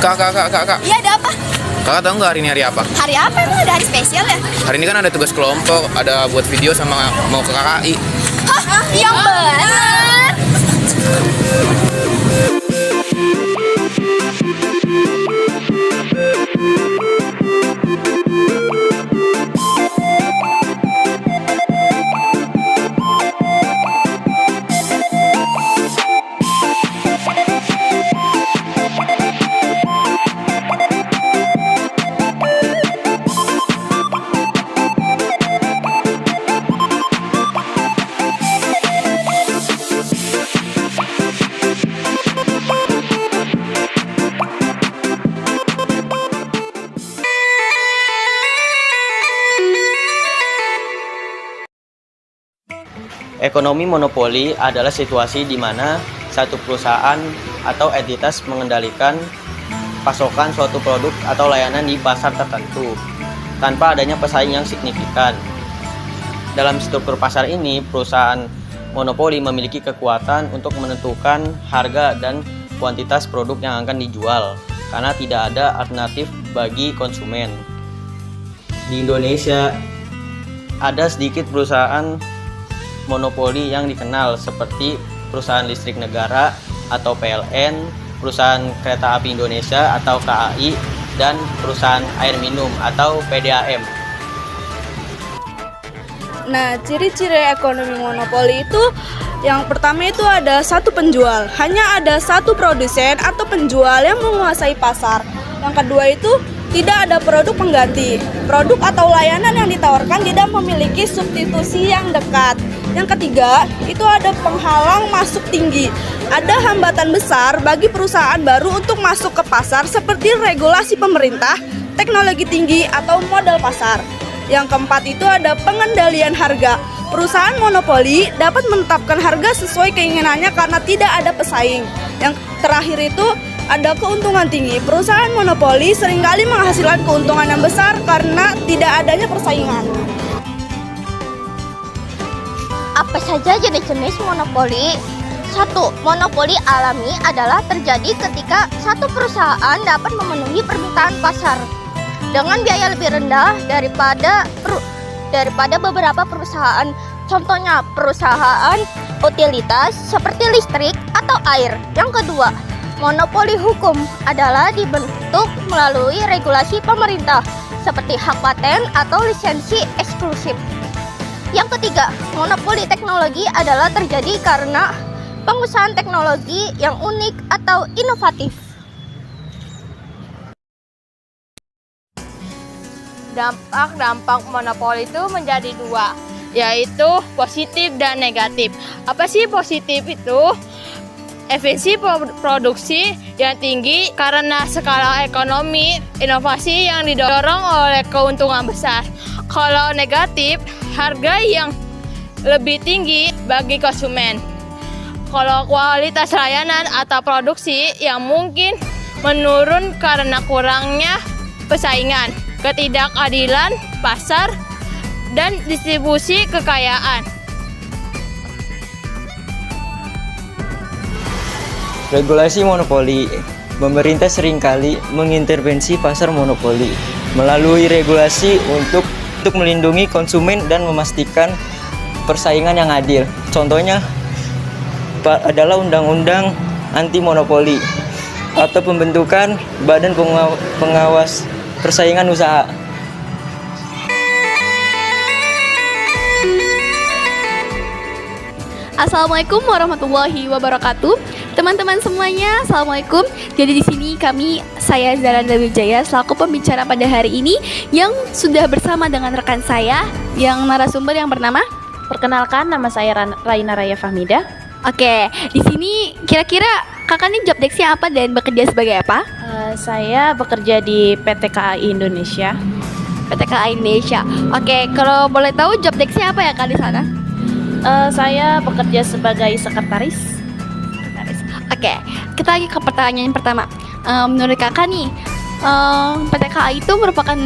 Kak. Iya, ada apa? Kakak tahu nggak hari ini hari apa? Hari apa emang, ada hari spesial ya? Hari ini kan ada tugas kelompok, ada buat video sama mau ke KKI. Hah? Yang benar? Ekonomi monopoli adalah situasi di mana satu perusahaan atau entitas mengendalikan pasokan suatu produk atau layanan di pasar tertentu tanpa adanya pesaing yang signifikan. Dalam struktur pasar ini, perusahaan monopoli memiliki kekuatan untuk menentukan harga dan kuantitas produk yang akan dijual karena tidak ada alternatif bagi konsumen. Di Indonesia, ada sedikit perusahaan monopoli yang dikenal seperti perusahaan listrik negara atau PLN, perusahaan kereta api Indonesia atau KAI, dan perusahaan air minum atau PDAM. Nah, ciri-ciri ekonomi monopoli itu yang pertama itu ada satu penjual, hanya ada satu produsen atau penjual yang menguasai pasar. Yang kedua itu tidak ada produk pengganti. Produk atau layanan yang ditawarkan tidak memiliki substitusi yang dekat. Yang ketiga, itu ada penghalang masuk tinggi. Ada hambatan besar bagi perusahaan baru untuk masuk ke pasar seperti regulasi pemerintah, teknologi tinggi, atau modal pasar. Yang keempat itu ada pengendalian harga. Perusahaan monopoli dapat menetapkan harga sesuai keinginannya karena tidak ada pesaing. Yang terakhir itu ada keuntungan tinggi. Perusahaan monopoli seringkali menghasilkan keuntungan yang besar karena tidak adanya persaingan. Apa saja jenis-jenis monopoli? 1. Monopoli alami adalah terjadi ketika satu perusahaan dapat memenuhi permintaan pasar dengan biaya lebih rendah daripada beberapa perusahaan. Contohnya perusahaan utilitas seperti listrik atau air. Yang kedua, monopoli hukum adalah dibentuk melalui regulasi pemerintah seperti hak paten atau lisensi eksklusif. Yang ketiga, monopoli teknologi adalah terjadi karena pengusahaan teknologi yang unik atau inovatif. Dampak monopoli itu menjadi dua, yaitu positif dan negatif. Apa sih positif itu? Efisiensi produksi yang tinggi karena skala ekonomi, inovasi yang didorong oleh keuntungan besar. Kalau negatif, harga yang lebih tinggi bagi konsumen. Kalau kualitas layanan atau produksi yang mungkin menurun karena kurangnya persaingan, ketidakadilan pasar, dan distribusi kekayaan. Regulasi monopoli. Pemerintah seringkali mengintervensi pasar monopoli melalui regulasi untuk melindungi konsumen dan memastikan persaingan yang adil. Contohnya adalah Undang-Undang Anti Monopoli atau pembentukan Badan Pengawas Persaingan Usaha. Assalamualaikum warahmatullahi wabarakatuh. Teman-teman semuanya, assalamualaikum. Jadi di sini saya Zalanda Wijaya selaku pembicara pada hari ini yang sudah bersama dengan rekan saya yang narasumber yang bernama. Perkenalkan, nama saya Raina Raya Fahmida. Oke, di sini kira-kira kakak nih job desk-nya apa dan bekerja sebagai apa? Saya bekerja di PT KAI Indonesia. PT KAI Indonesia. Oke, kalau boleh tahu job desk-nya apa ya kak di sana? Saya bekerja sebagai sekretaris. Oke, kita lagi ke pertanyaan yang pertama. Menurut kakak nih, PT KAI itu merupakan,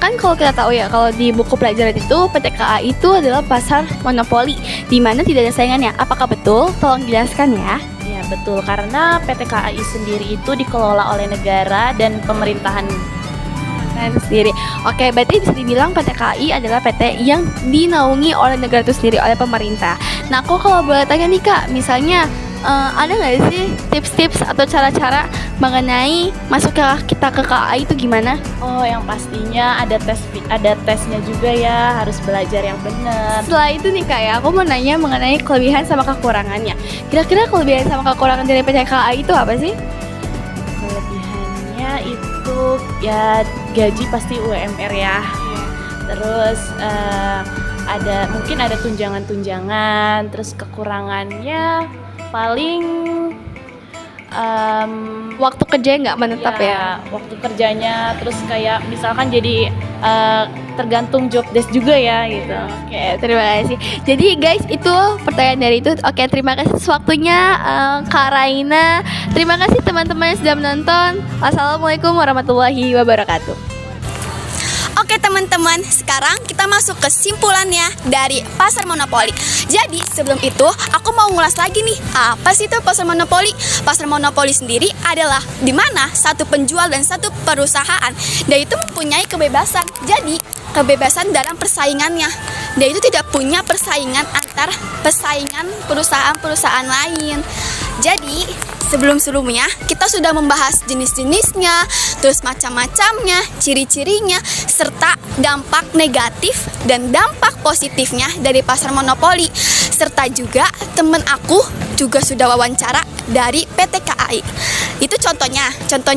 kan kalau kita tahu ya, kalau di buku pelajaran itu PT KAI itu adalah pasar monopoli di mana tidak ada saingannya. Apakah betul? Tolong jelaskan ya. Ya, betul. Karena PT KAI sendiri itu dikelola oleh negara dan pemerintahan Sendiri. Oke, berarti bisa dibilang PT KAI adalah PT yang dinaungi oleh negara itu sendiri, oleh pemerintah. Nah, aku kalau boleh tanya nih Kak, misalnya ada nggak sih tips-tips atau cara-cara mengenai masuk kita ke KAI itu gimana? Oh, yang pastinya ada tesnya juga ya, harus belajar yang benar. Setelah itu nih Kak ya, aku mau nanya mengenai kelebihan sama kekurangannya. Kira-kira kelebihan sama kekurangan dari PT KAI itu apa sih? Kelebihannya itu ya gaji pasti UMR ya. Terus mungkin ada tunjangan-tunjangan. Terus kekurangannya paling Waktu kerja nggak menetap ya? Waktu kerjanya, terus kayak misalkan jadi tergantung job desk juga ya gitu. Oke, terima kasih. Jadi guys, itu pertanyaan dari itu. Oke, terima kasih atas waktunya Kak Raina. Terima kasih teman-teman yang sudah menonton. Assalamualaikum warahmatullahi wabarakatuh. Oke teman-teman, sekarang kita masuk ke kesimpulannya dari pasar monopoli. Jadi sebelum itu aku mau ngulas lagi nih, apa sih itu pasar monopoli? Pasar monopoli sendiri adalah di mana satu penjual dan satu perusahaan dia itu mempunyai kebebasan. Jadi kebebasan dalam persaingannya. Dia itu tidak punya persaingan antar persaingan perusahaan-perusahaan lain. Jadi sebelum-sebelumnya kita sudah membahas jenis-jenisnya, terus macam-macamnya, ciri-cirinya, serta dampak negatif dan dampak positifnya dari pasar monopoli. Serta juga temen aku juga sudah wawancara dari PT KAI. Itu contohnya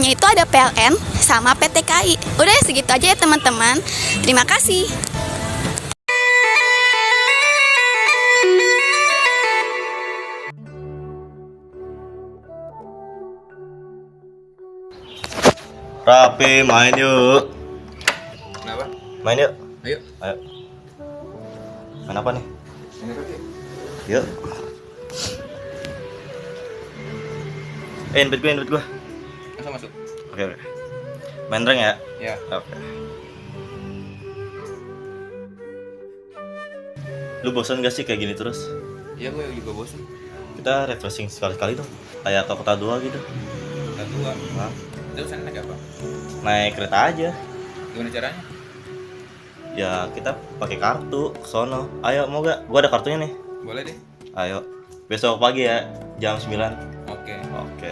itu ada PLN sama PT KAI. Udah segitu aja ya teman-teman. Terima kasih. Rapi, main yuk. Kenapa? Main yuk. Ayo. Ayo. Main apa nih? Yuk. Invite gua. Masuk. Oke. Main rank ya? Ya. Oke. Lu bosan gak sih kayak gini terus? Iya, gue juga bosan. Kita refreshing sekali-kali dong. Kayak ke kota 2 gitu. Kota 2. Nah, Terus sana naik apa? naik kereta aja. Gimana caranya? Ya kita pakai kartu ke sono. Ayo mau gak? Gua ada kartunya nih. Boleh deh. Ayo. Besok pagi ya, jam 9. Oke. Oke.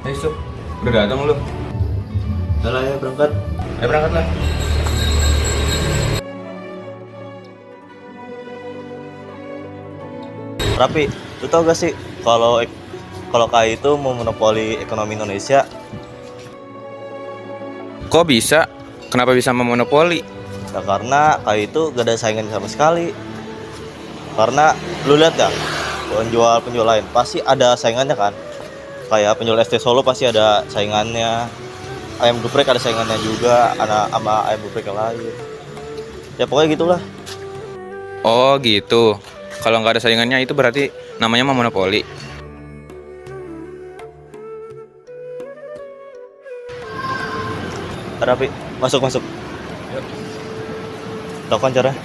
Ayo, Sob. Udah datang lu? Udah lah ya, berangkat. Ayo berangkat lah. Rapi, lu tau gak sih kalau KAI itu memonopoli ekonomi Indonesia? Kok bisa? Kenapa bisa memonopoli? Ya karena KAI itu gak ada saingan sama sekali. Karena lu lihat ya, penjual lain pasti ada saingannya kan. Kayak penjual ST Solo pasti ada saingannya. Ayam geprek ada saingannya juga, sama ayam geprek yang lain. Ya pokoknya gitulah. Oh gitu. Kalau nggak ada saingannya itu berarti namanya monopoli. Rapi, masuk. Tahu kan caranya?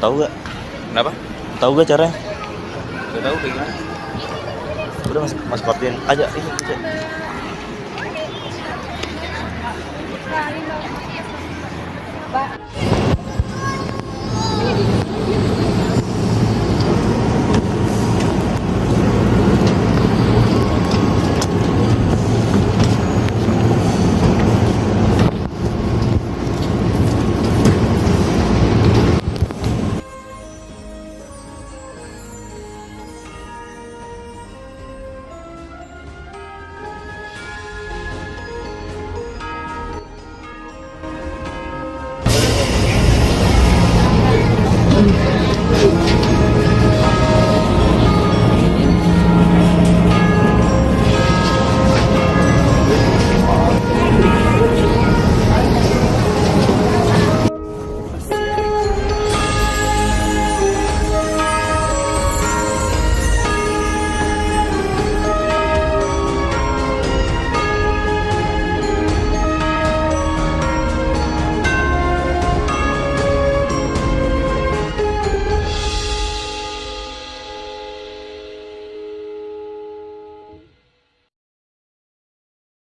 Tahu gak? Kenapa? Tahu gak caranya? Gak tahu kayak gimana. Udah masuk kartuin aja ini.